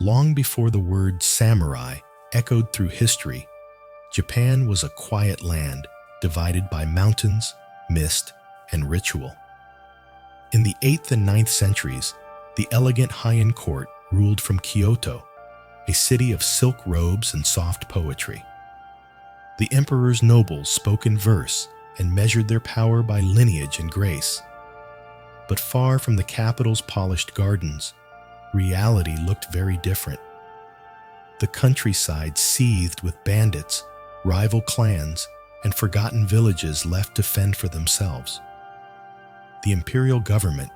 Long before the word samurai echoed through history, Japan was a quiet land divided by mountains, mist, and ritual. In the 8th and 9th centuries, the elegant Heian court ruled from Kyoto, a city of silk robes and soft poetry. The emperor's nobles spoke in verse and measured their power by lineage and grace. But far from the capital's polished gardens, reality looked very different. The countryside seethed with bandits, rival clans, and forgotten villages left to fend for themselves. The imperial government,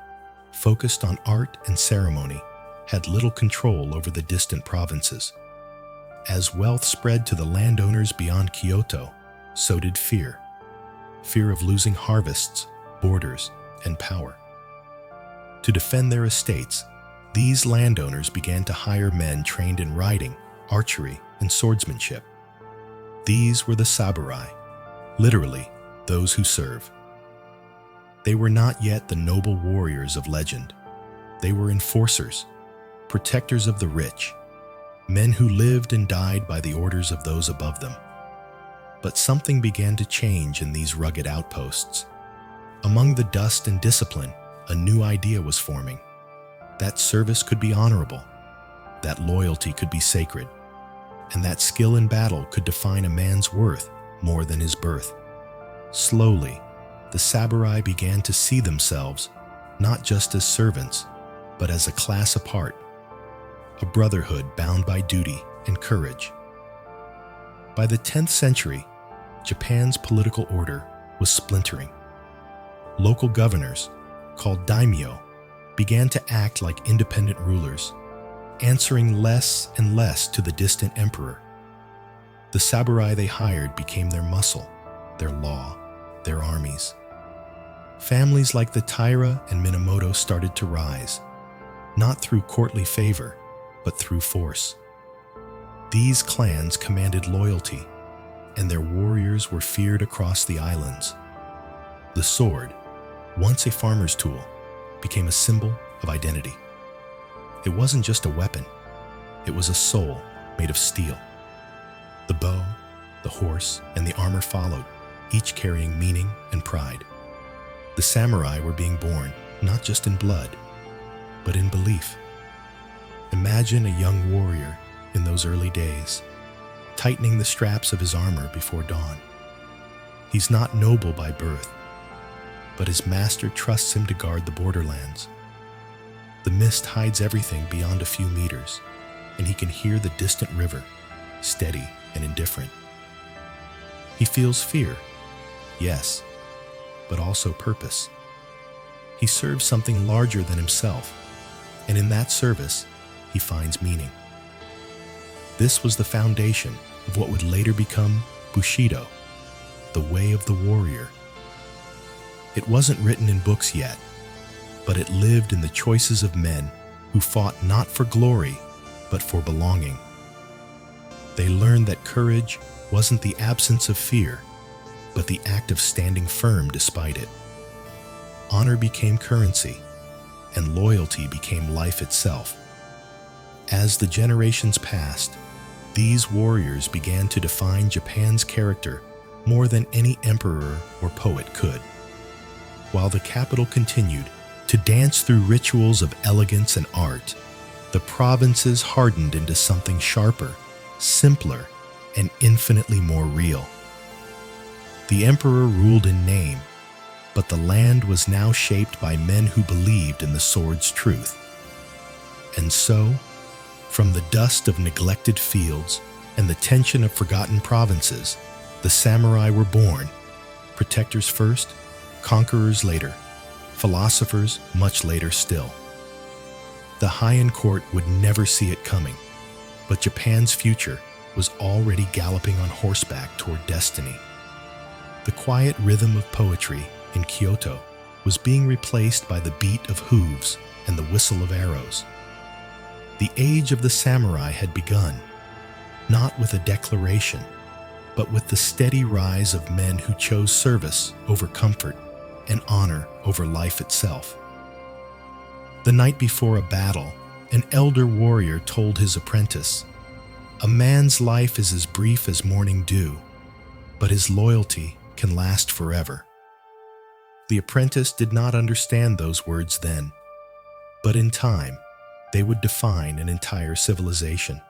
focused on art and ceremony, had little control over the distant provinces. As wealth spread to the landowners beyond Kyoto, so did fear. Fear of losing harvests, borders, and power. To defend their estates, these landowners began to hire men trained in riding, archery, and swordsmanship. These were the samurai, literally those who serve. They were not yet the noble warriors of legend. They were enforcers, protectors of the rich, men who lived and died by the orders of those above them. But something began to change in these rugged outposts. Among the dust and discipline, a new idea was forming. That service could be honorable, that loyalty could be sacred, and that skill in battle could define a man's worth more than his birth. Slowly, the samurai began to see themselves not just as servants, but as a class apart, a brotherhood bound by duty and courage. By the 10th century, Japan's political order was splintering. Local governors, called daimyo, began to act like independent rulers, answering less and less to the distant emperor. The samurai they hired became their muscle, their law, their armies. Families like the Taira and Minamoto started to rise, not through courtly favor, but through force. These clans commanded loyalty, and their warriors were feared across the islands. The sword, once a farmer's tool, became a symbol of identity. It wasn't just a weapon, it was a soul made of steel. The bow, the horse, and the armor followed, each carrying meaning and pride. The samurai were being born not just in blood, but in belief. Imagine a young warrior in those early days, tightening the straps of his armor before dawn. He's not noble by birth, but his master trusts him to guard the borderlands. The mist hides everything beyond a few meters, and he can hear the distant river, steady and indifferent. He feels fear, yes, but also purpose. He serves something larger than himself, and in that service, he finds meaning. This was the foundation of what would later become Bushido, the way of the warrior. It wasn't written in books yet, but it lived in the choices of men who fought not for glory, but for belonging. They learned that courage wasn't the absence of fear, but the act of standing firm despite it. Honor became currency, and loyalty became life itself. As the generations passed, these warriors began to define Japan's character more than any emperor or poet could. While the capital continued to dance through rituals of elegance and art, the provinces hardened into something sharper, simpler, and infinitely more real. The emperor ruled in name, but the land was now shaped by men who believed in the sword's truth. And so, from the dust of neglected fields and the tension of forgotten provinces, the samurai were born, protectors first, conquerors later, philosophers much later still. The Heian court would never see it coming, but Japan's future was already galloping on horseback toward destiny. The quiet rhythm of poetry in Kyoto was being replaced by the beat of hooves and the whistle of arrows. The age of the samurai had begun, not with a declaration, but with the steady rise of men who chose service over comfort and honor over life itself. The night before a battle, an elder warrior told his apprentice, "A man's life is as brief as morning dew, but his loyalty can last forever." The apprentice did not understand those words then, but in time, they would define an entire civilization.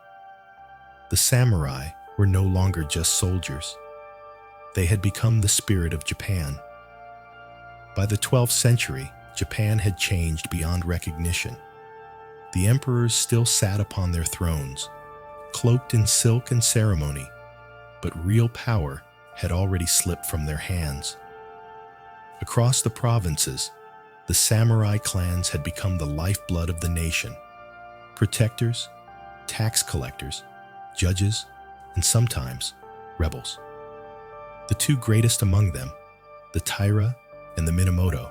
The samurai were no longer just soldiers. They had become the spirit of Japan. By the 12th century, Japan had changed beyond recognition. The emperors still sat upon their thrones, cloaked in silk and ceremony, but real power had already slipped from their hands. Across the provinces, the samurai clans had become the lifeblood of the nation, protectors, tax collectors, judges, and sometimes rebels. The two greatest among them, the Taira and the Minamoto,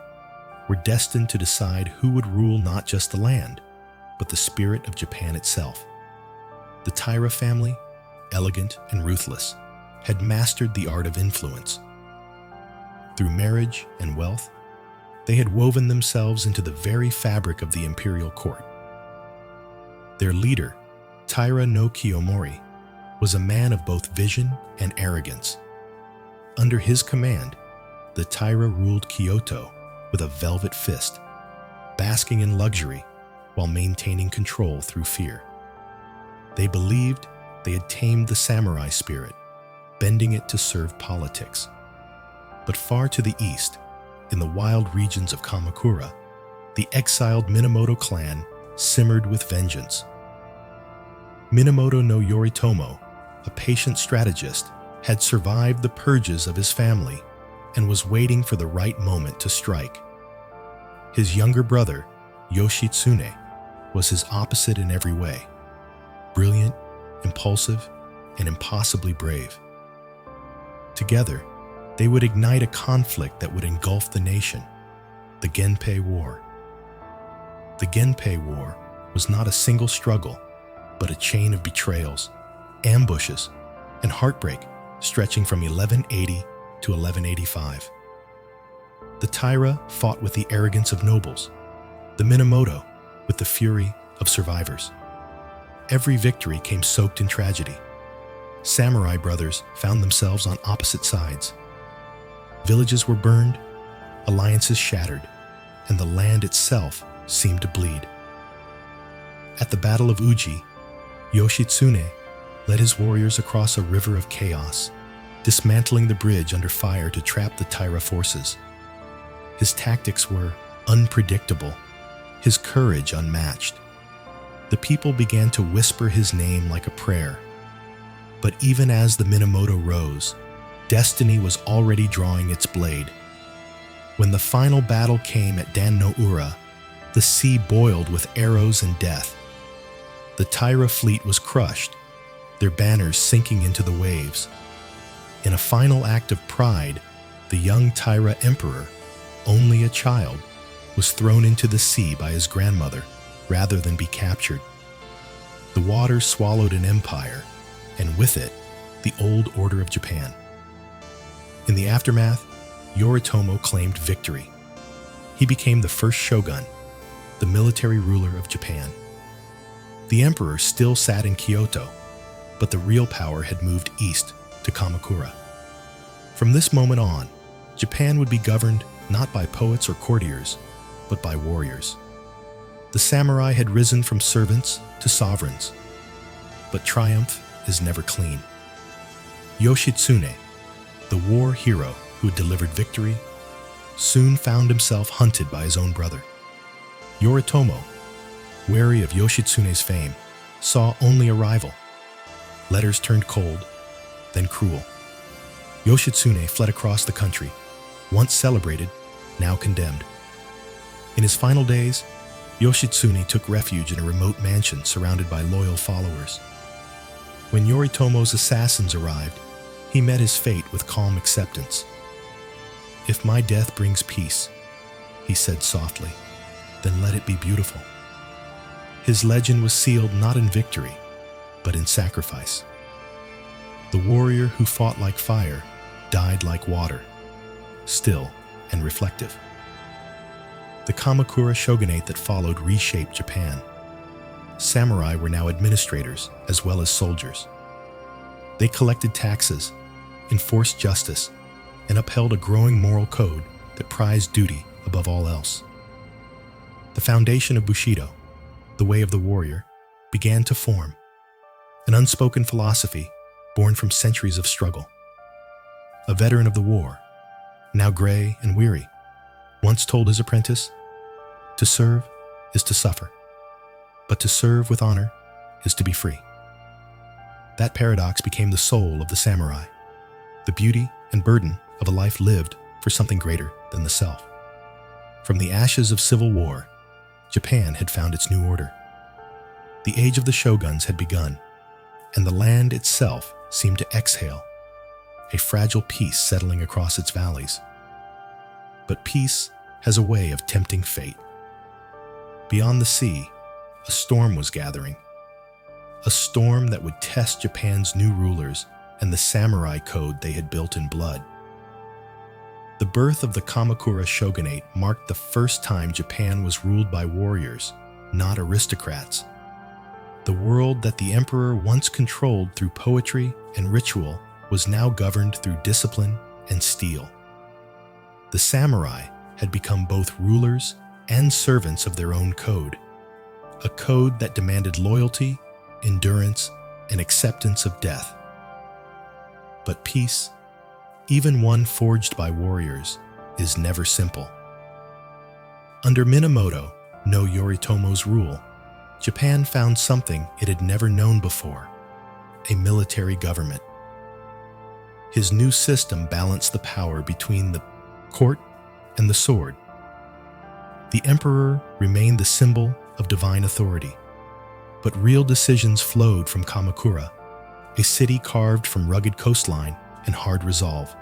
were destined to decide who would rule not just the land, but the spirit of Japan itself. The Taira family, elegant and ruthless, had mastered the art of influence. Through marriage and wealth, they had woven themselves into the very fabric of the imperial court. Their leader, Taira no Kiyomori, was a man of both vision and arrogance. Under his command, the Taira ruled Kyoto with a velvet fist, basking in luxury while maintaining control through fear. They believed they had tamed the samurai spirit, bending it to serve politics. But far to the east, in the wild regions of Kamakura, the exiled Minamoto clan simmered with vengeance. Minamoto no Yoritomo, a patient strategist, had survived the purges of his family and was waiting for the right moment to strike. His younger brother, Yoshitsune, was his opposite in every way: brilliant, impulsive, and impossibly brave. Together, they would ignite a conflict that would engulf the nation, the Genpei War. The Genpei War was not a single struggle, but a chain of betrayals, ambushes, and heartbreak stretching from 1180 to 1185. The Taira fought with the arrogance of nobles, the Minamoto with the fury of survivors. Every victory came soaked in tragedy. Samurai brothers found themselves on opposite sides. Villages were burned, alliances shattered, and the land itself seemed to bleed. At the Battle of Uji, Yoshitsune led his warriors across a river of chaos, dismantling the bridge under fire to trap the Taira forces. His tactics were unpredictable, his courage unmatched. The people began to whisper his name like a prayer. But even as the Minamoto rose, destiny was already drawing its blade. When the final battle came at Dan no Ura, the sea boiled with arrows and death. The Taira fleet was crushed, their banners sinking into the waves. In a final act of pride, the young Taira emperor, only a child, was thrown into the sea by his grandmother rather than be captured. The waters swallowed an empire, and with it, the old order of Japan. In the aftermath, Yoritomo claimed victory. He became the first shogun, the military ruler of Japan. The emperor still sat in Kyoto, but the real power had moved east to Kamakura. From this moment on, Japan would be governed not by poets or courtiers, but by warriors. The samurai had risen from servants to sovereigns, but triumph is never clean. Yoshitsune, the war hero who delivered victory, soon found himself hunted by his own brother. Yoritomo, wary of Yoshitsune's fame, saw only a rival. Letters turned cold, then cruel. Yoshitsune fled across the country, once celebrated, now condemned. In his final days, Yoshitsune took refuge in a remote mansion surrounded by loyal followers. When Yoritomo's assassins arrived, he met his fate with calm acceptance. "If my death brings peace," he said softly, "then let it be beautiful." His legend was sealed not in victory, but in sacrifice. The warrior who fought like fire died like water, still and reflective. The Kamakura shogunate that followed reshaped Japan. samurai were now administrators as well as soldiers. They collected taxes, enforced justice, and upheld a growing moral code that prized duty above all else. The foundation of Bushido, the way of the warrior, began to form, an unspoken philosophy born from centuries of struggle. A veteran of the war, now gray and weary, once told his apprentice, "To serve is to suffer, but to serve with honor is to be free." That paradox became the soul of the samurai, the beauty and burden of a life lived for something greater than the self. From the ashes of civil war, Japan had found its new order. The age of the shoguns had begun, and the land itself seemed to exhale, a fragile peace settling across its valleys. But peace has a way of tempting fate. Beyond the sea, a storm was gathering, a storm that would test Japan's new rulers and the samurai code they had built in blood. The birth of the Kamakura shogunate marked the first time Japan was ruled by warriors, not aristocrats. The world that the emperor once controlled through poetry and ritual was now governed through discipline and steel. The samurai had become both rulers and servants of their own code, a code that demanded loyalty, endurance, and acceptance of death. But peace, even one forged by warriors, is never simple. Under Minamoto no Yoritomo's rule, Japan found something it had never known before: a military government. His new system balanced the power between the court and the sword. The emperor remained the symbol of divine authority, but real decisions flowed from Kamakura, a city carved from rugged coastline and hard resolve.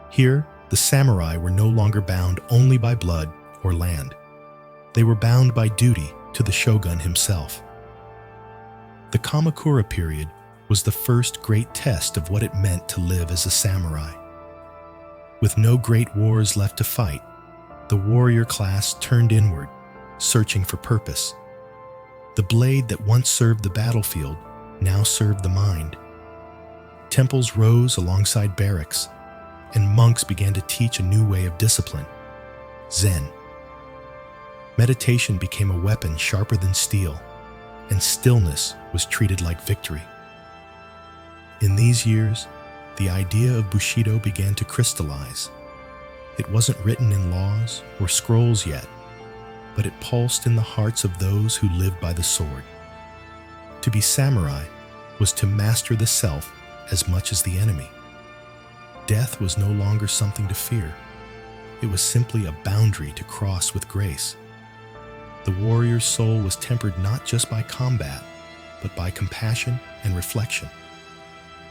Here, the samurai were no longer bound only by blood or land. They were bound by duty to the shogun himself. The Kamakura period was the first great test of what it meant to live as a samurai. With no great wars left to fight, the warrior class turned inward, searching for purpose. The blade that once served the battlefield now served the mind. Temples rose alongside barracks, and monks began to teach a new way of discipline: Zen. Meditation became a weapon sharper than steel, and stillness was treated like victory. In these years, the idea of Bushido began to crystallize. It wasn't written in laws or scrolls yet, but it pulsed in the hearts of those who lived by the sword. To be samurai was to master the self as much as the enemy. Death was no longer something to fear. It was simply a boundary to cross with grace. The warrior's soul was tempered not just by combat, but by compassion and reflection.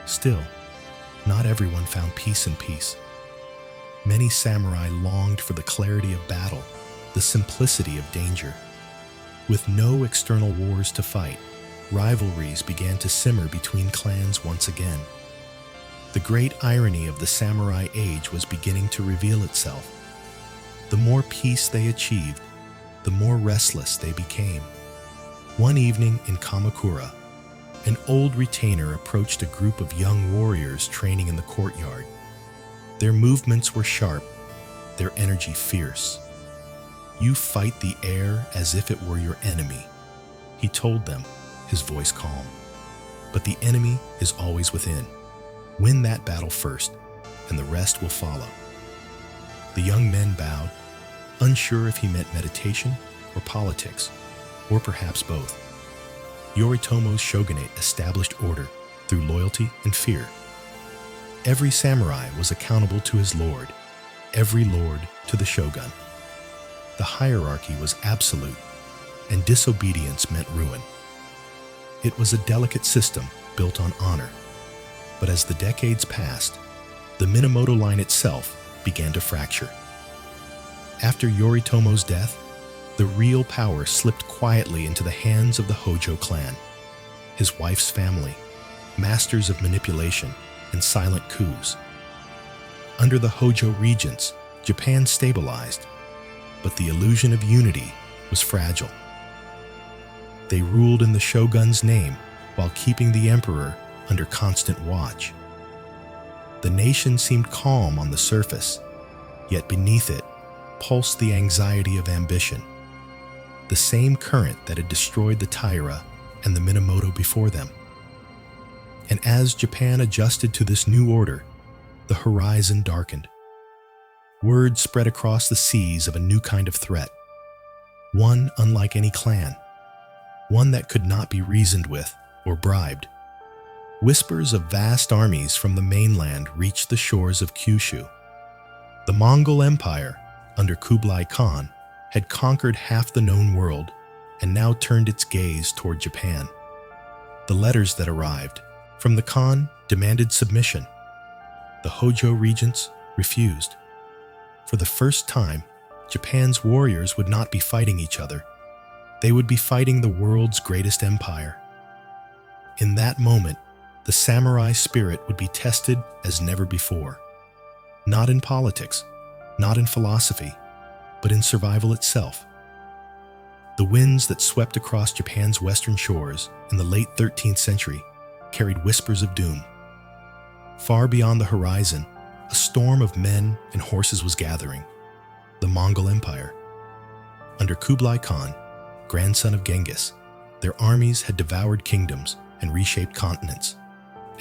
Still, not everyone found peace in peace. Many samurai longed for the clarity of battle, the simplicity of danger. With no external wars to fight, rivalries began to simmer between clans once again. The great irony of the samurai age was beginning to reveal itself. The more peace they achieved, the more restless they became. One evening in Kamakura, an old retainer approached a group of young warriors training in the courtyard. Their movements were sharp, their energy fierce. "You fight the air as if it were your enemy," he told them, his voice calm. "But the enemy is always within. Win that battle first, and the rest will follow." The young men bowed, unsure if he meant meditation or politics, or perhaps both. Yoritomo's shogunate established order through loyalty and fear. Every samurai was accountable to his lord, every lord to the shogun. The hierarchy was absolute, and disobedience meant ruin. It was a delicate system built on honor, but as the decades passed, the Minamoto line itself began to fracture. After Yoritomo's death, the real power slipped quietly into the hands of the Hojo clan, his wife's family, masters of manipulation and silent coups. Under the Hojo regents, Japan stabilized, but the illusion of unity was fragile. They ruled in the shogun's name while keeping the emperor under constant watch. The nation seemed calm on the surface, yet beneath it pulsed the anxiety of ambition, the same current that had destroyed the Taira and the Minamoto before them. And as Japan adjusted to this new order, the horizon darkened. Word spread across the seas of a new kind of threat, one unlike any clan, one that could not be reasoned with or bribed. Whispers of vast armies from the mainland reached the shores of Kyushu. The Mongol Empire, under Kublai Khan, had conquered half the known world and now turned its gaze toward Japan. The letters that arrived from the Khan demanded submission. The Hojo regents refused. For the first time, Japan's warriors would not be fighting each other. They would be fighting the world's greatest empire. In that moment, the samurai spirit would be tested as never before. Not in politics, not in philosophy, but in survival itself. The winds that swept across Japan's western shores in the late 13th century carried whispers of doom. Far beyond the horizon, a storm of men and horses was gathering. The Mongol Empire. Under Kublai Khan, grandson of Genghis, their armies had devoured kingdoms and reshaped continents,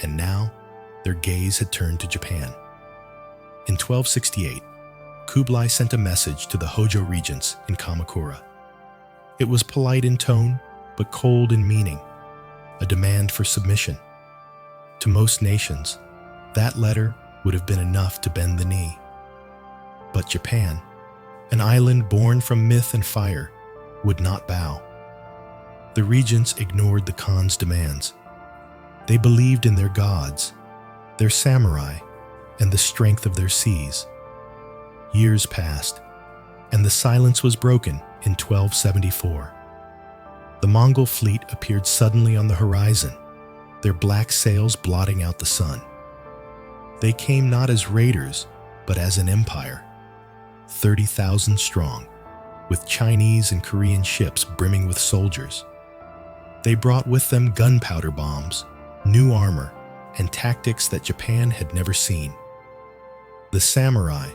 and now their gaze had turned to Japan. In 1268, Kublai sent a message to the Hojo regents in Kamakura. It was polite in tone, but cold in meaning, a demand for submission. To most nations, that letter would have been enough to bend the knee. But Japan, an island born from myth and fire, would not bow. The regents ignored the Khan's demands. They believed in their gods, their samurai, and the strength of their seas. Years passed, and the silence was broken in 1274. The Mongol fleet appeared suddenly on the horizon, their black sails blotting out the sun. They came not as raiders, but as an empire, 30,000 strong, with Chinese and Korean ships brimming with soldiers. They brought with them gunpowder bombs, new armor, and tactics that Japan had never seen. The samurai,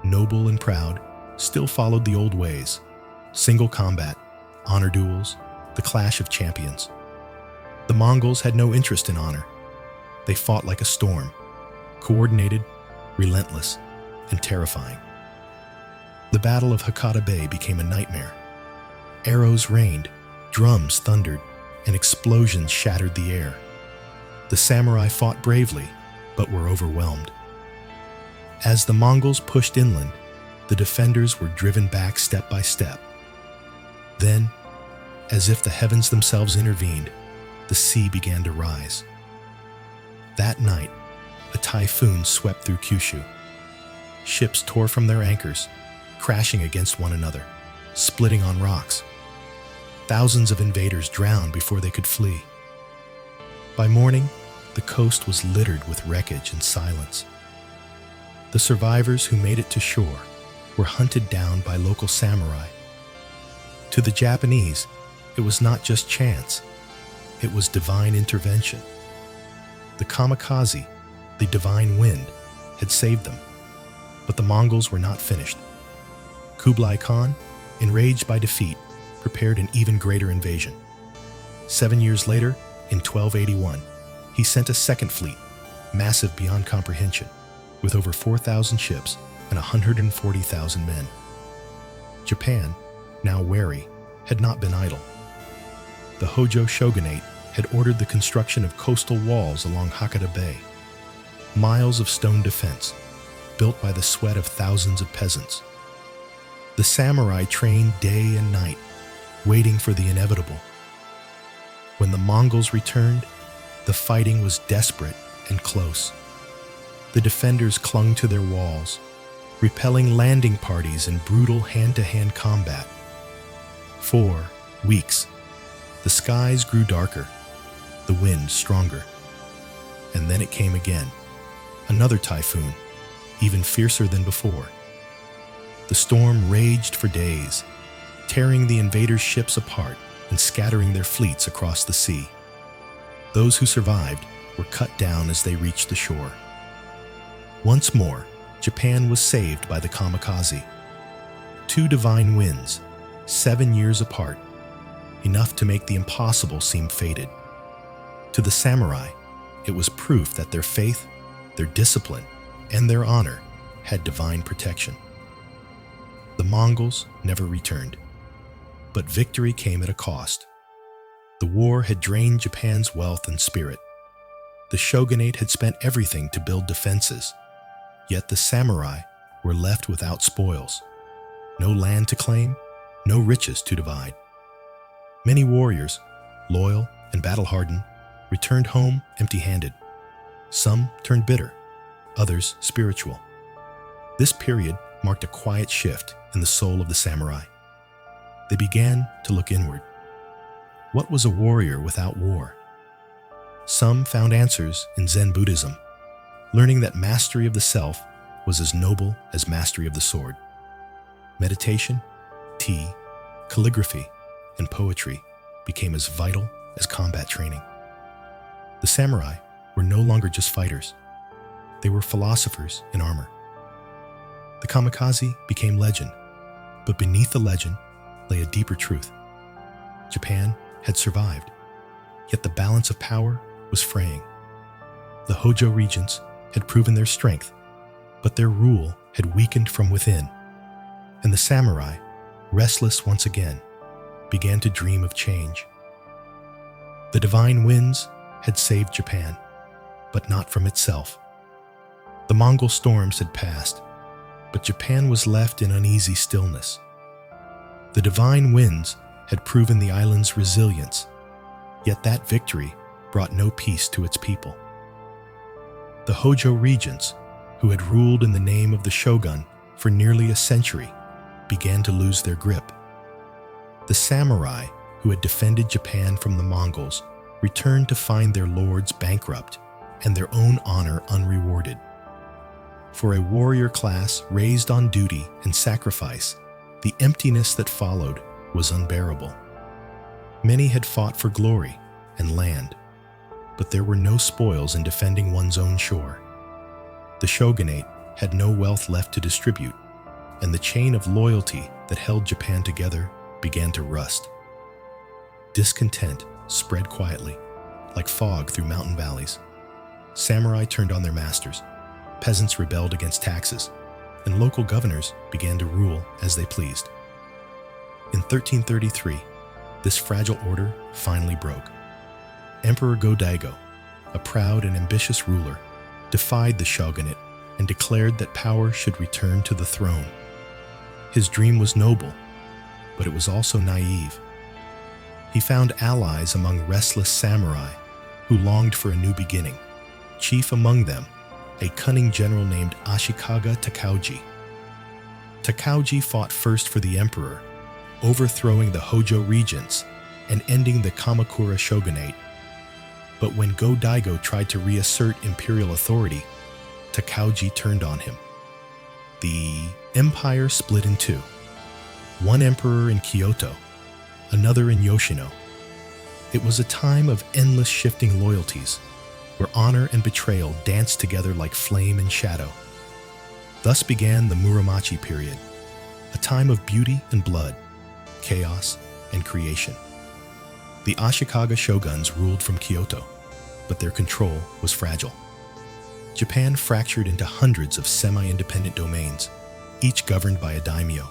noble and proud, still followed the old ways: single combat, honor duels, the clash of champions. The Mongols had no interest in honor. They fought like a storm, coordinated, relentless, and terrifying. The Battle of Hakata Bay became a nightmare. Arrows rained, drums thundered, and explosions shattered the air. The samurai fought bravely, but were overwhelmed. As the Mongols pushed inland, the defenders were driven back step by step. Then, as if the heavens themselves intervened, the sea began to rise. That night, a typhoon swept through Kyushu. Ships tore from their anchors, crashing against one another, splitting on rocks. Thousands of invaders drowned before they could flee. By morning, the coast was littered with wreckage and silence. The survivors who made it to shore were hunted down by local samurai. To the Japanese, it was not just chance, it was divine intervention. The kamikaze, the divine wind, had saved them, but the Mongols were not finished. Kublai Khan, enraged by defeat, prepared an even greater invasion. 7 years later, in 1281, he sent a second fleet, massive beyond comprehension, with over 4,000 ships and 140,000 men. Japan, now wary, had not been idle. The Hojo shogunate had ordered the construction of coastal walls along Hakata Bay, miles of stone defense, built by the sweat of thousands of peasants. The samurai trained day and night, waiting for the inevitable. When the Mongols returned, the fighting was desperate and close. The defenders clung to their walls, repelling landing parties in brutal hand-to-hand combat. For weeks, the skies grew darker, the wind stronger. And then it came again, another typhoon, even fiercer than before. The storm raged for days, tearing the invaders' ships apart and scattering their fleets across the sea. Those who survived were cut down as they reached the shore. Once more, Japan was saved by the kamikaze. 2 divine winds, 7 years apart, enough to make the impossible seem fated. To the samurai, it was proof that their faith, their discipline, and their honor had divine protection. The Mongols never returned, but victory came at a cost. The war had drained Japan's wealth and spirit. The shogunate had spent everything to build defenses, yet the samurai were left without spoils. No land to claim, no riches to divide. Many warriors, loyal and battle-hardened, returned home empty-handed. Some turned bitter, others spiritual. This period marked a quiet shift in the soul of the samurai. They began to look inward. What was a warrior without war? Some found answers in Zen Buddhism, learning that mastery of the self was as noble as mastery of the sword. Meditation, tea, calligraphy, and poetry became as vital as combat training. The samurai were no longer just fighters. They were philosophers in armor. The kamikaze became legend, but beneath the legend lay a deeper truth. Japan had survived, yet the balance of power was fraying. The Hojo regents had proven their strength, but their rule had weakened from within, and the samurai, restless once again, began to dream of change. The divine winds had saved Japan, but not from itself. The Mongol storms had passed, but Japan was left in uneasy stillness. The divine winds had proven the island's resilience, yet that victory brought no peace to its people. The Hojo regents, who had ruled in the name of the shogun for nearly a century, began to lose their grip. The samurai, who had defended Japan from the Mongols, returned to find their lords bankrupt and their own honor unrewarded. For a warrior class raised on duty and sacrifice, the emptiness that followed was unbearable. Many had fought for glory and land, but there were no spoils in defending one's own shore. The shogunate had no wealth left to distribute, and the chain of loyalty that held Japan together began to rust. Discontent spread quietly, like fog through mountain valleys. Samurai turned on their masters, peasants rebelled against taxes, and local governors began to rule as they pleased. In 1333, this fragile order finally broke. Emperor Go-Daigo, a proud and ambitious ruler, defied the shogunate and declared that power should return to the throne. His dream was noble, but it was also naive. He found allies among restless samurai who longed for a new beginning. Chief among them, a cunning general named Ashikaga Takauji. Takauji fought first for the emperor, overthrowing the Hojo regents and ending the Kamakura shogunate. But when Go-Daigo tried to reassert imperial authority, Takauji turned on him. The empire split in two. One emperor in Kyoto, another in Yoshino. It was a time of endless shifting loyalties, where honor and betrayal danced together like flame and shadow. Thus began the Muromachi period, a time of beauty and blood, chaos and creation. The Ashikaga shoguns ruled from Kyoto, but their control was fragile. Japan fractured into hundreds of semi-independent domains, each governed by a daimyo,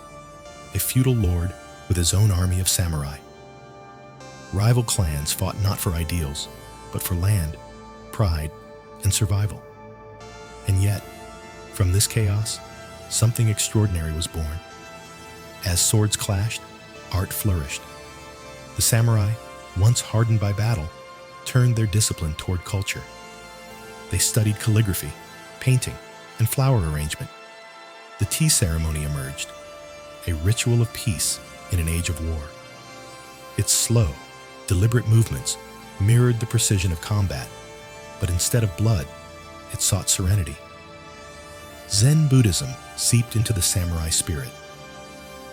a feudal lord with his own army of samurai. Rival clans fought not for ideals, but for land, pride, and survival. And yet, from this chaos, something extraordinary was born. As swords clashed, art flourished. The samurai, once hardened by battle, turned their discipline toward culture. They studied calligraphy, painting, and flower arrangement. The tea ceremony emerged, a ritual of peace in an age of war. Its slow, deliberate movements mirrored the precision of combat, but instead of blood, it sought serenity. Zen Buddhism seeped into the samurai spirit.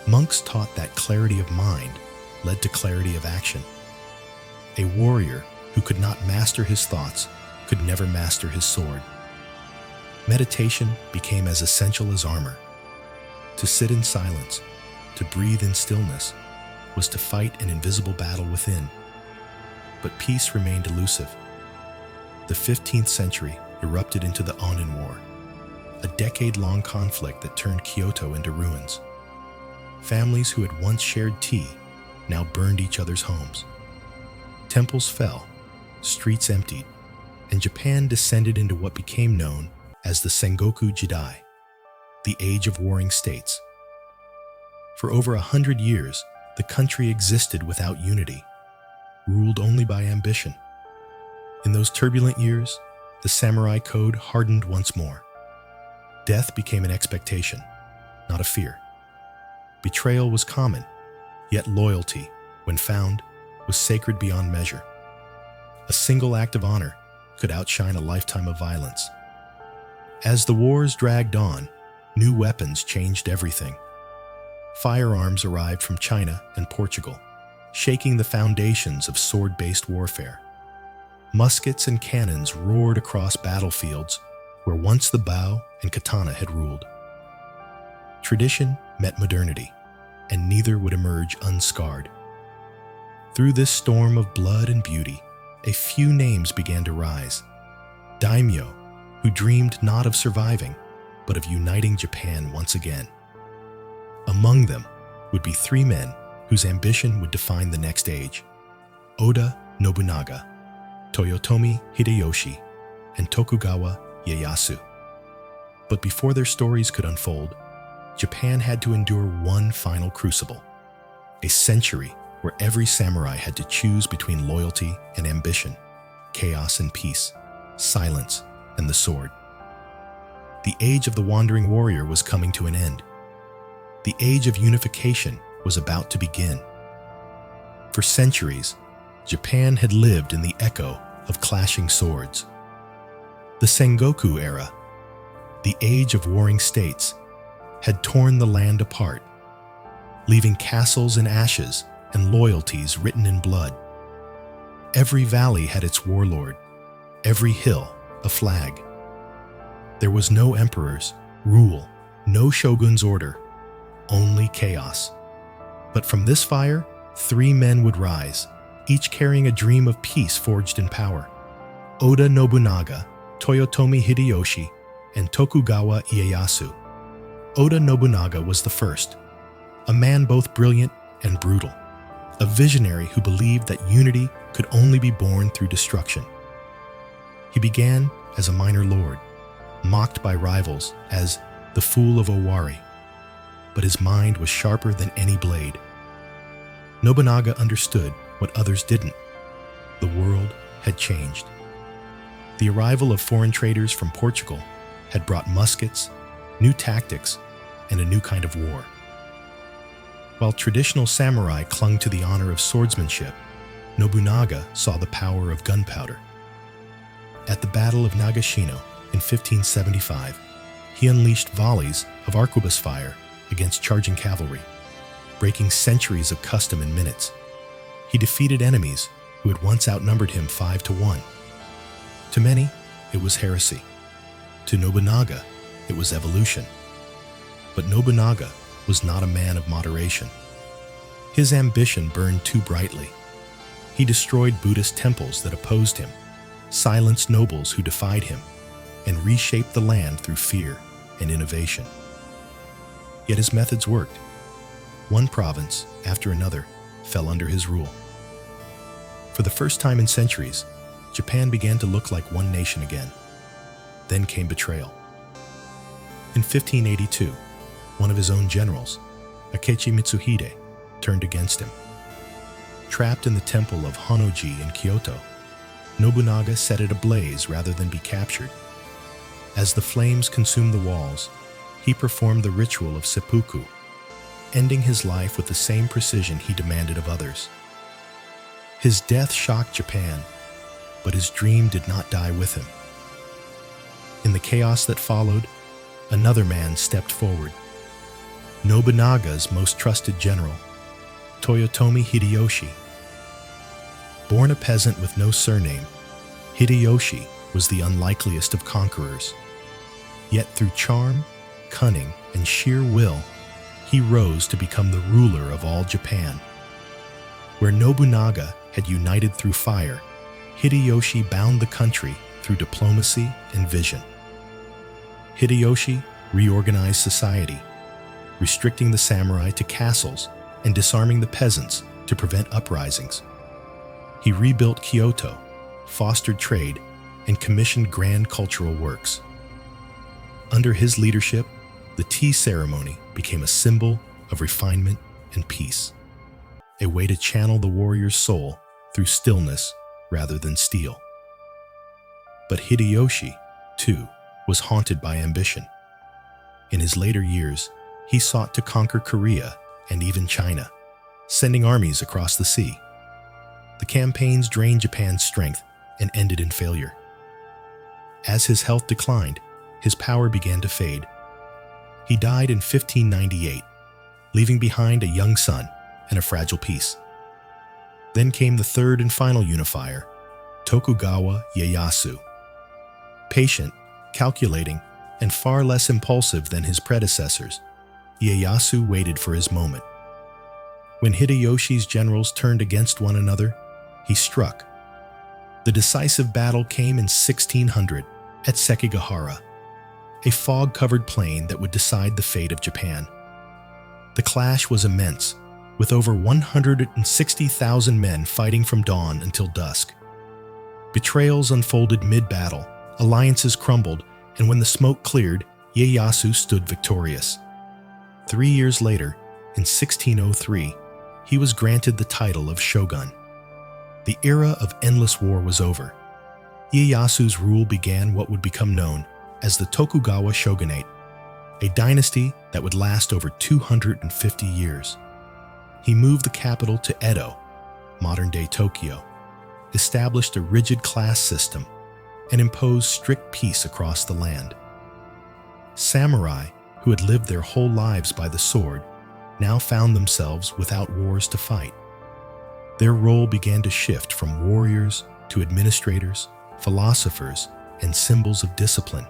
Monks taught that clarity of mind led to clarity of action. A warrior who could not master his thoughts could never master his sword. Meditation became as essential as armor. To sit in silence, to breathe in stillness, was to fight an invisible battle within. But peace remained elusive. The 15th century erupted into the Onin War, a decade-long conflict that turned Kyoto into ruins. Families who had once shared tea now burned each other's homes. Temples fell, streets emptied, and Japan descended into what became known as the Sengoku Jidai, the Age of Warring States. For over 100 years, the country existed without unity, ruled only by ambition. In those turbulent years, the samurai code hardened once more. Death became an expectation, not a fear. Betrayal was common, yet loyalty, when found, was sacred beyond measure. A single act of honor could outshine a lifetime of violence. As the wars dragged on, new weapons changed everything. Firearms arrived from China and Portugal, shaking the foundations of sword-based warfare. Muskets and cannons roared across battlefields where once the bow and katana had ruled. Tradition met modernity, and neither would emerge unscarred. Through this storm of blood and beauty, a few names began to rise. Daimyo, who dreamed not of surviving, but of uniting Japan once again. Among them would be three men whose ambition would define the next age: Oda Nobunaga, Toyotomi Hideyoshi, and Tokugawa Ieyasu. But before their stories could unfold, Japan had to endure one final crucible, a century where every samurai had to choose between loyalty and ambition, chaos and peace, silence and the sword. The age of the wandering warrior was coming to an end. The age of unification was about to begin. For centuries, Japan had lived in the echo of clashing swords. The Sengoku era, the age of warring states, had torn the land apart, leaving castles in ashes and loyalties written in blood. Every valley had its warlord, every hill a flag. There was no emperor's rule, no shogun's order, only chaos. But from this fire, three men would rise, each carrying a dream of peace forged in power: Oda Nobunaga, Toyotomi Hideyoshi, and Tokugawa Ieyasu. Oda Nobunaga was the first, a man both brilliant and brutal, a visionary who believed that unity could only be born through destruction. He began as a minor lord, mocked by rivals as the Fool of Owari, but his mind was sharper than any blade. Nobunaga understood what others didn't. The world had changed. The arrival of foreign traders from Portugal had brought muskets, new tactics, and a new kind of war. While traditional samurai clung to the honor of swordsmanship, Nobunaga saw the power of gunpowder. At the Battle of Nagashino in 1575, he unleashed volleys of arquebus fire against charging cavalry, breaking centuries of custom in minutes. He defeated enemies who had once outnumbered him 5-1. To many, it was heresy. To Nobunaga, it was evolution. But Nobunaga was not a man of moderation. His ambition burned too brightly. He destroyed Buddhist temples that opposed him, silenced nobles who defied him, and reshaped the land through fear and innovation. Yet his methods worked. One province after another fell under his rule. For the first time in centuries, Japan began to look like one nation again. Then came betrayal. In 1582, one of his own generals, Akechi Mitsuhide, turned against him. Trapped in the temple of Honnoji in Kyoto, Nobunaga set it ablaze rather than be captured. As the flames consumed the walls, he performed the ritual of seppuku, ending his life with the same precision he demanded of others. His death shocked Japan, but his dream did not die with him. In the chaos that followed, another man stepped forward. Nobunaga's most trusted general, Toyotomi Hideyoshi. Born a peasant with no surname, Hideyoshi was the unlikeliest of conquerors. Yet through charm, cunning, and sheer will, he rose to become the ruler of all Japan. Where Nobunaga had united through fire, Hideyoshi bound the country through diplomacy and vision. Hideyoshi reorganized society, restricting the samurai to castles and disarming the peasants to prevent uprisings. He rebuilt Kyoto, fostered trade, and commissioned grand cultural works. Under his leadership, the tea ceremony became a symbol of refinement and peace, a way to channel the warrior's soul through stillness rather than steel. But Hideyoshi, too, was haunted by ambition. In his later years, he sought to conquer Korea and even China, sending armies across the sea. The campaigns drained Japan's strength and ended in failure. As his health declined, his power began to fade. He died in 1598, leaving behind a young son and a fragile peace. Then came the third and final unifier, Tokugawa Ieyasu. Patient, calculating, and far less impulsive than his predecessors, Ieyasu waited for his moment. When Hideyoshi's generals turned against one another, he struck. The decisive battle came in 1600 at Sekigahara, a fog-covered plain that would decide the fate of Japan. The clash was immense, with over 160,000 men fighting from dawn until dusk. Betrayals unfolded mid-battle, alliances crumbled, and when the smoke cleared, Ieyasu stood victorious. 3 years later, in 1603, he was granted the title of shogun. The era of endless war was over. Ieyasu's rule began what would become known as the Tokugawa shogunate, a dynasty that would last over 250 years. He moved the capital to Edo, modern-day Tokyo, established a rigid class system, and imposed strict peace across the land. Samurai, who had lived their whole lives by the sword, now found themselves without wars to fight. Their role began to shift from warriors to administrators, philosophers, and symbols of discipline.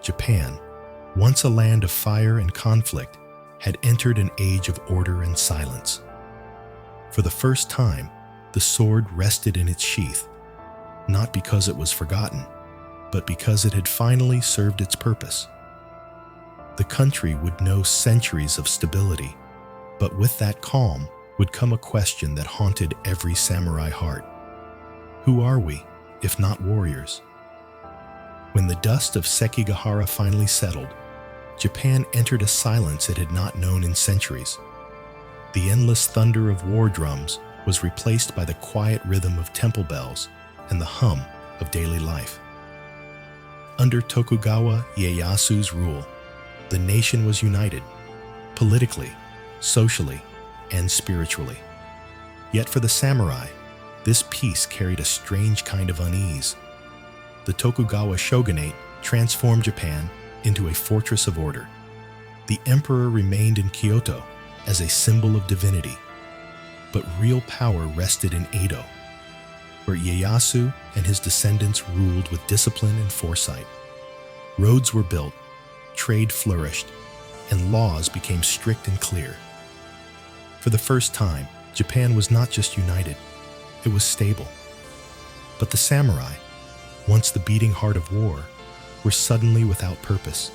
Japan, once a land of fire and conflict, had entered an age of order and silence. For the first time, the sword rested in its sheath, not because it was forgotten, but because it had finally served its purpose. The country would know centuries of stability, but with that calm would come a question that haunted every samurai heart. Who are we, if not warriors? When the dust of Sekigahara finally settled, Japan entered a silence it had not known in centuries. The endless thunder of war drums was replaced by the quiet rhythm of temple bells and the hum of daily life. Under Tokugawa Ieyasu's rule, the nation was united, politically, socially, and spiritually. Yet for the samurai, this peace carried a strange kind of unease. The Tokugawa shogunate transformed Japan into a fortress of order. The emperor remained in Kyoto as a symbol of divinity, but real power rested in Edo, where Ieyasu and his descendants ruled with discipline and foresight. Roads were built, trade flourished, and laws became strict and clear. For the first time, Japan was not just united, it was stable. But the samurai, once the beating heart of war, were suddenly without purpose.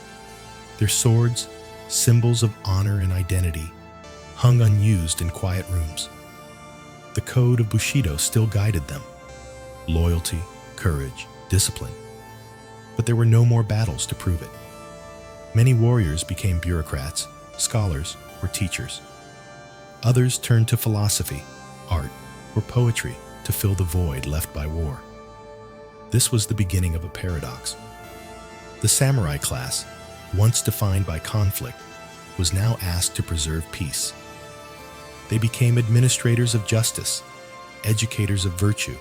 Their swords, symbols of honor and identity, hung unused in quiet rooms. The code of Bushido still guided them: loyalty, courage, discipline. But there were no more battles to prove it. Many warriors became bureaucrats, scholars, or teachers. Others turned to philosophy, art, or poetry to fill the void left by war. This was the beginning of a paradox. The samurai class, once defined by conflict, was now asked to preserve peace. They became administrators of justice, educators of virtue,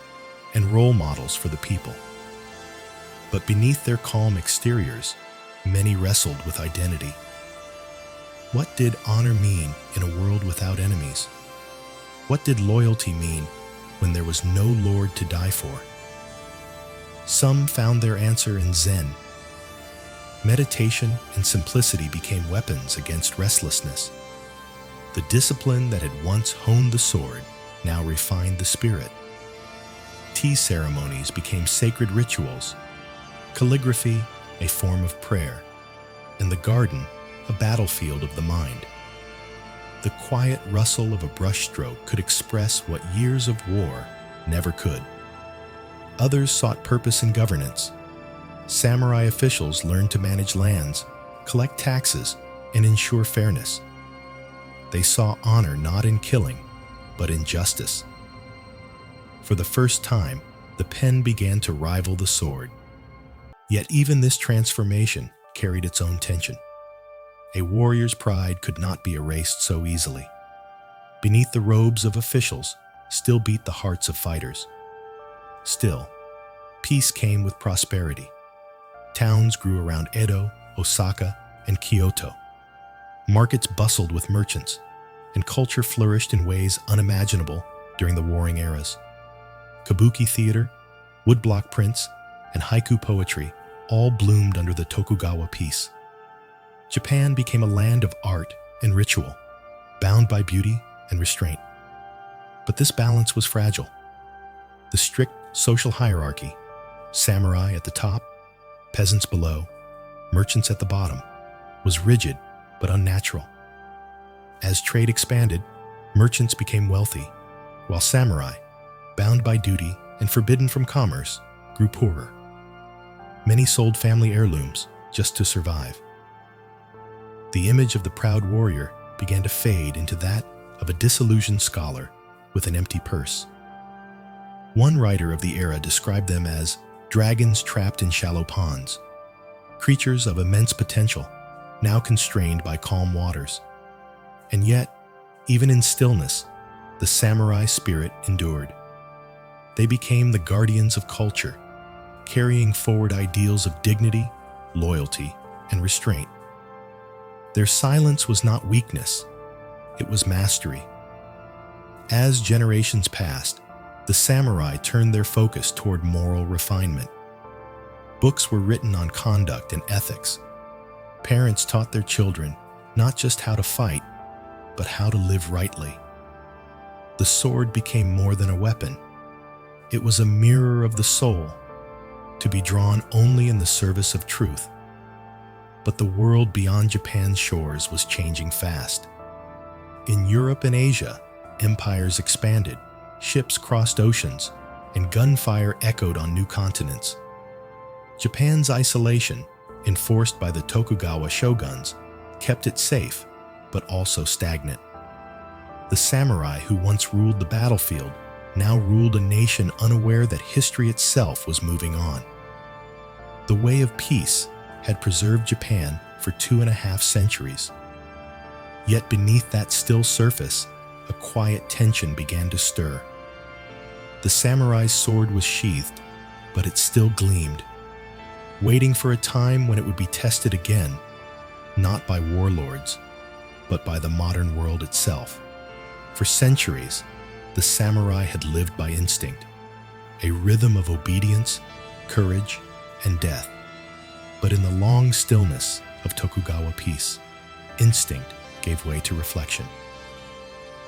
and role models for the people. But beneath their calm exteriors, many wrestled with identity. What did honor mean in a world without enemies? What did loyalty mean when there was no lord to die for? Some found their answer in Zen. Meditation and simplicity became weapons against restlessness. The discipline that had once honed the sword now refined the spirit. Tea ceremonies became sacred rituals, calligraphy a form of prayer, and the garden a battlefield of the mind. The quiet rustle of a brushstroke could express what years of war never could. Others sought purpose in governance. Samurai officials learned to manage lands, collect taxes, and ensure fairness. They saw honor not in killing, but in justice. For the first time, the pen began to rival the sword. Yet even this transformation carried its own tension. A warrior's pride could not be erased so easily. Beneath the robes of officials still beat the hearts of fighters. Still, peace came with prosperity. Towns grew around Edo, Osaka, and Kyoto. Markets bustled with merchants, and culture flourished in ways unimaginable during the warring eras. Kabuki theater, woodblock prints, and haiku poetry all bloomed under the Tokugawa peace. Japan became a land of art and ritual, bound by beauty and restraint. But this balance was fragile. The strict social hierarchy, samurai at the top, peasants below, merchants at the bottom, was rigid but unnatural. As trade expanded, merchants became wealthy, while samurai, bound by duty and forbidden from commerce, grew poorer. Many sold family heirlooms just to survive. The image of the proud warrior began to fade into that of a disillusioned scholar with an empty purse. One writer of the era described them as dragons trapped in shallow ponds, creatures of immense potential, now constrained by calm waters. And yet, even in stillness, the samurai spirit endured. They became the guardians of culture, carrying forward ideals of dignity, loyalty, and restraint. Their silence was not weakness, it was mastery. As generations passed, the samurai turned their focus toward moral refinement. Books were written on conduct and ethics. Parents taught their children not just how to fight, but how to live rightly. The sword became more than a weapon. It was a mirror of the soul, to be drawn only in the service of truth. But the world beyond Japan's shores was changing fast. In Europe and Asia, empires expanded, ships crossed oceans, and gunfire echoed on new continents. Japan's isolation, enforced by the Tokugawa shoguns, kept it safe, but also stagnant. The samurai who once ruled the battlefield now ruled a nation unaware that history itself was moving on. The way of peace had preserved Japan for 2.5 centuries. Yet beneath that still surface, a quiet tension began to stir. The samurai's sword was sheathed, but it still gleamed, waiting for a time when it would be tested again, not by warlords, but by the modern world itself. For centuries, the samurai had lived by instinct, a rhythm of obedience, courage, and death. But in the long stillness of Tokugawa peace, instinct gave way to reflection.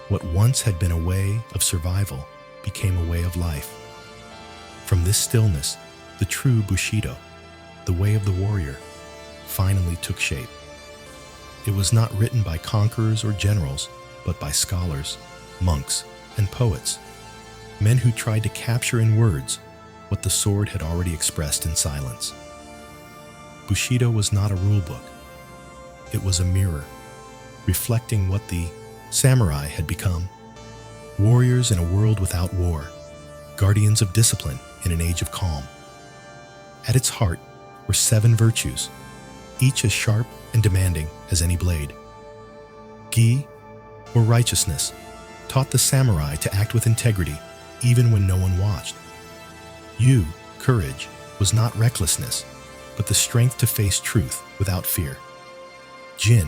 What once had been a way of survival became a way of life. From this stillness, the true Bushido, the way of the warrior, finally took shape. It was not written by conquerors or generals, but by scholars, monks, and poets, men who tried to capture in words what the sword had already expressed in silence. Bushido was not a rulebook. It was a mirror, reflecting what the samurai had become. Warriors in a world without war, guardians of discipline in an age of calm. At its heart were 7 virtues, each as sharp and demanding as any blade. Gi, or righteousness, taught the samurai to act with integrity even when no one watched. Yu, courage, was not recklessness, but the strength to face truth without fear. Jin,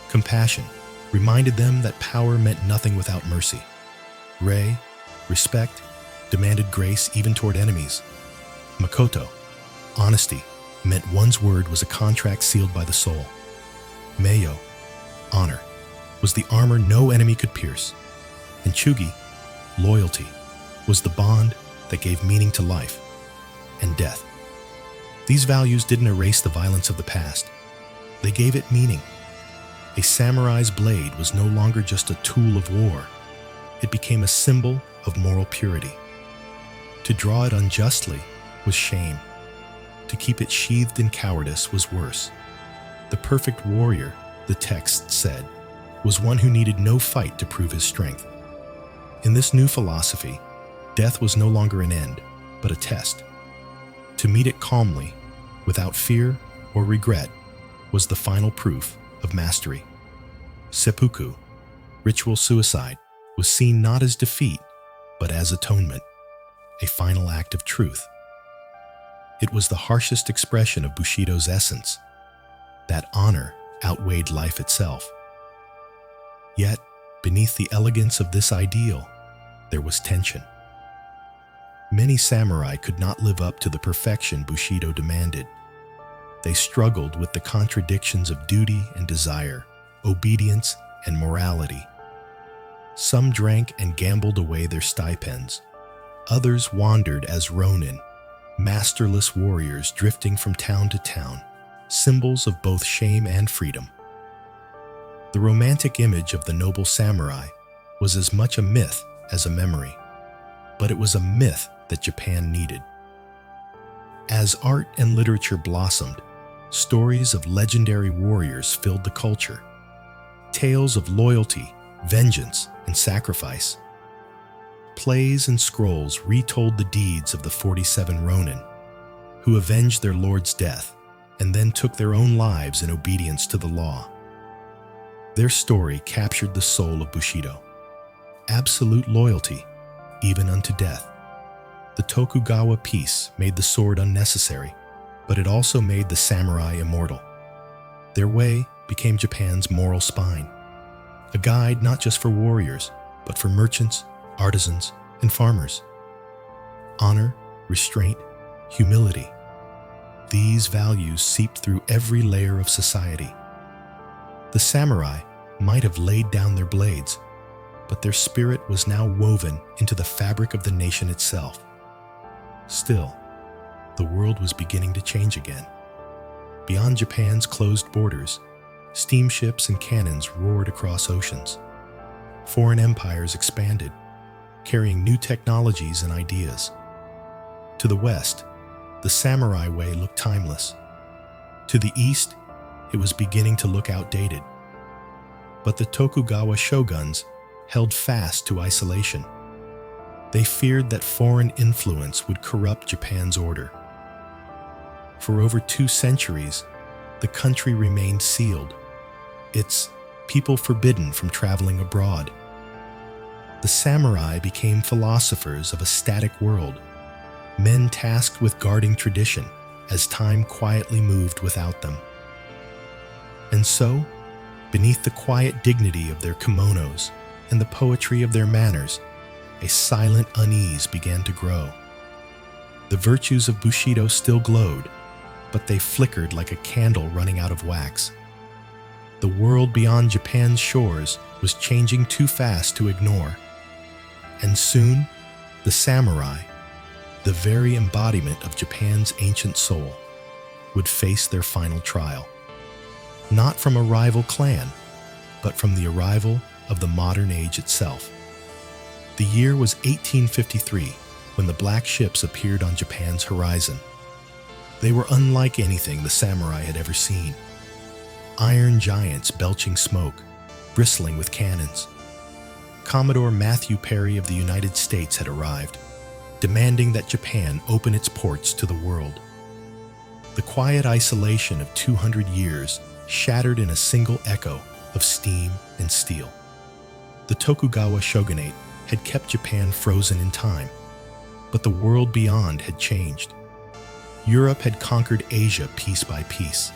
compassion, reminded them that power meant nothing without mercy. Rei, respect, demanded grace even toward enemies. Makoto, honesty, meant one's word was a contract sealed by the soul. Meiyo, honor, was the armor no enemy could pierce. And Chugi, loyalty, was the bond that gave meaning to life and death. These values didn't erase the violence of the past. They gave it meaning. A samurai's blade was no longer just a tool of war. It became a symbol of moral purity. To draw it unjustly was shame. To keep it sheathed in cowardice was worse. The perfect warrior, the text said, was one who needed no fight to prove his strength. In this new philosophy, death was no longer an end, but a test. To meet it calmly, without fear or regret, was the final proof of mastery. Seppuku, ritual suicide, was seen not as defeat, but as atonement, a final act of truth. It was the harshest expression of Bushido's essence, that honor outweighed life itself. Yet, beneath the elegance of this ideal, there was tension. Many samurai could not live up to the perfection Bushido demanded. They struggled with the contradictions of duty and desire, obedience and morality. Some drank and gambled away their stipends. Others wandered as ronin, masterless warriors drifting from town to town, symbols of both shame and freedom. The romantic image of the noble samurai was as much a myth as a memory, but it was a myth that Japan needed. As art and literature blossomed, stories of legendary warriors filled the culture. Tales of loyalty, vengeance, and sacrifice. Plays and scrolls retold the deeds of the 47 ronin, who avenged their lord's death and then took their own lives in obedience to the law. Their story captured the soul of Bushido. Absolute loyalty, even unto death. The Tokugawa peace made the sword unnecessary, but it also made the samurai immortal. Their way became Japan's moral spine, a guide not just for warriors, but for merchants, artisans, and farmers. Honor, restraint, humility. These values seeped through every layer of society. The samurai might have laid down their blades, but their spirit was now woven into the fabric of the nation itself. Still, the world was beginning to change again. Beyond Japan's closed borders, steamships and cannons roared across oceans. Foreign empires expanded, carrying new technologies and ideas. To the west, the samurai way looked timeless. To the east, it was beginning to look outdated. But the Tokugawa shoguns held fast to isolation. They feared that foreign influence would corrupt Japan's order. For over 2 centuries, the country remained sealed, its people forbidden from traveling abroad. The samurai became philosophers of a static world, men tasked with guarding tradition as time quietly moved without them. And so, beneath the quiet dignity of their kimonos and the poetry of their manners, a silent unease began to grow. The virtues of Bushido still glowed, but they flickered like a candle running out of wax. The world beyond Japan's shores was changing too fast to ignore. And soon, the samurai, the very embodiment of Japan's ancient soul, would face their final trial. Not from a rival clan, but from the arrival of the modern age itself. The year was 1853 when the black ships appeared on Japan's horizon. They were unlike anything the samurai had ever seen. Iron giants belching smoke, bristling with cannons. Commodore Matthew Perry of the United States had arrived, demanding that Japan open its ports to the world. The quiet isolation of 200 years shattered in a single echo of steam and steel. The Tokugawa shogunate had kept Japan frozen in time, but the world beyond had changed. Europe had conquered Asia piece by piece.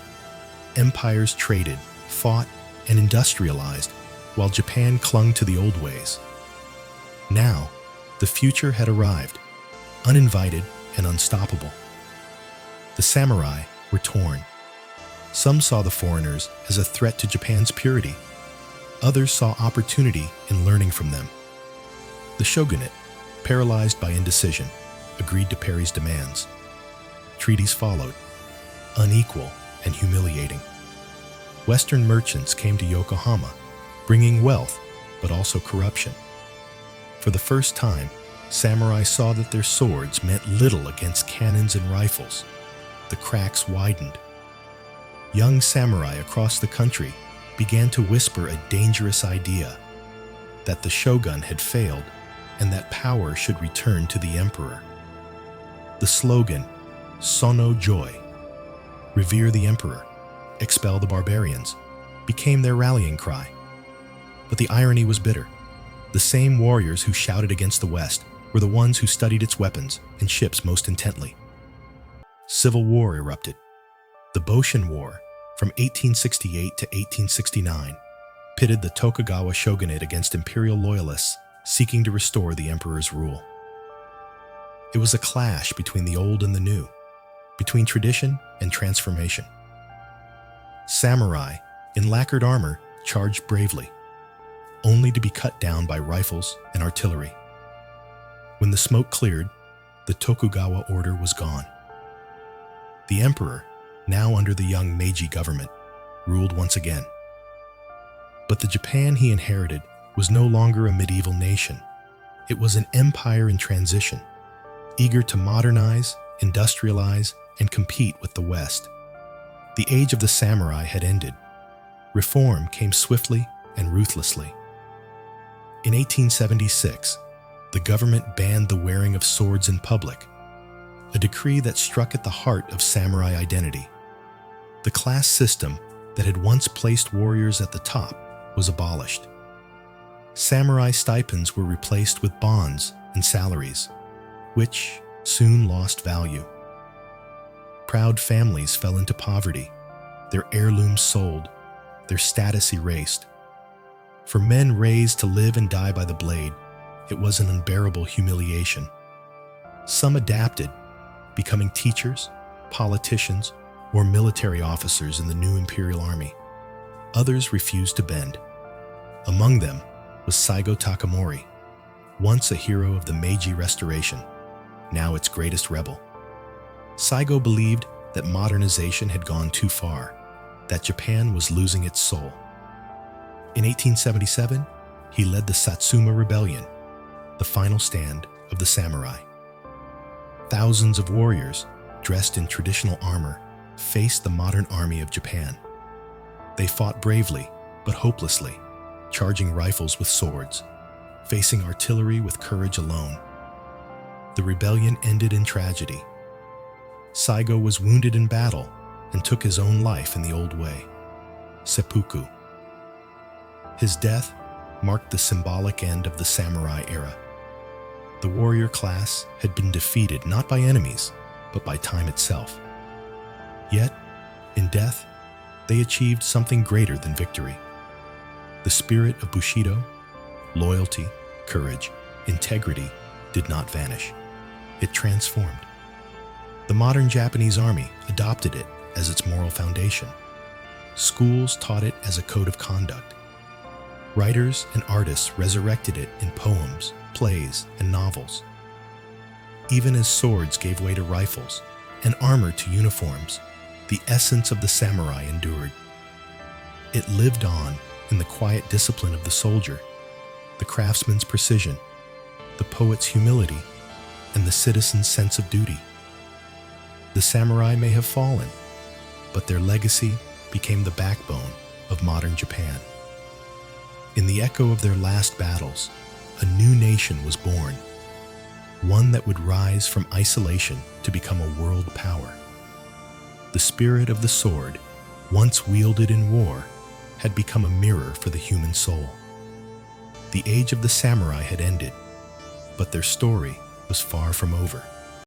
Empires traded, fought, and industrialized, while Japan clung to the old ways. Now, the future had arrived, uninvited and unstoppable. The samurai were torn. Some saw the foreigners as a threat to Japan's purity. Others saw opportunity in learning from them. The shogunate, paralyzed by indecision, agreed to Perry's demands. Treaties followed, unequal and humiliating. Western merchants came to Yokohama, bringing wealth, but also corruption. For the first time, samurai saw that their swords meant little against cannons and rifles. The cracks widened. Young samurai across the country began to whisper a dangerous idea, that the shogun had failed and that power should return to the emperor. The slogan, Sono Joy, revere the emperor, expel the barbarians, became their rallying cry. But the irony was bitter. The same warriors who shouted against the West were the ones who studied its weapons and ships most intently. Civil war erupted. The Bushido War, from 1868 to 1869, pitted the Tokugawa shogunate against imperial loyalists seeking to restore the emperor's rule. It was a clash between the old and the new, between tradition and transformation. Samurai, in lacquered armor, charged bravely, only to be cut down by rifles and artillery. When the smoke cleared, the Tokugawa order was gone. The emperor, now under the young Meiji government, ruled once again. But the Japan he inherited was no longer a medieval nation. It was an empire in transition, eager to modernize, industrialize, and compete with the West. The age of the samurai had ended. Reform came swiftly and ruthlessly. In 1876, the government banned the wearing of swords in public, a decree that struck at the heart of samurai identity. The class system that had once placed warriors at the top was abolished. Samurai stipends were replaced with bonds and salaries, which soon lost value. Proud families fell into poverty, their heirlooms sold, their status erased. For men raised to live and die by the blade, it was an unbearable humiliation. Some adapted, becoming teachers, politicians, or military officers in the new imperial army. Others refused to bend. Among them was Saigo Takamori, once a hero of the Meiji Restoration, now its greatest rebel. Saigo believed that modernization had gone too far, that Japan was losing its soul. In 1877, he led the Satsuma Rebellion, the final stand of the samurai. Thousands of warriors, dressed in traditional armor, faced the modern army of Japan. They fought bravely, but hopelessly, charging rifles with swords, facing artillery with courage alone. The rebellion ended in tragedy. Saigo was wounded in battle and took his own life in the old way, seppuku. His death marked the symbolic end of the samurai era. The warrior class had been defeated not by enemies, but by time itself. Yet, in death, they achieved something greater than victory. The spirit of Bushido, loyalty, courage, integrity did not vanish. It transformed. The modern Japanese army adopted it as its moral foundation. Schools taught it as a code of conduct. Writers and artists resurrected it in poems, plays, and novels. Even as swords gave way to rifles and armor to uniforms, the essence of the samurai endured. It lived on in the quiet discipline of the soldier, the craftsman's precision, the poet's humility, and the citizen's sense of duty. The samurai may have fallen, but their legacy became the backbone of modern Japan. In the echo of their last battles, a new nation was born, one that would rise from isolation to become a world power. The spirit of the sword, once wielded in war, had become a mirror for the human soul. The age of the samurai had ended, but their story was far from over.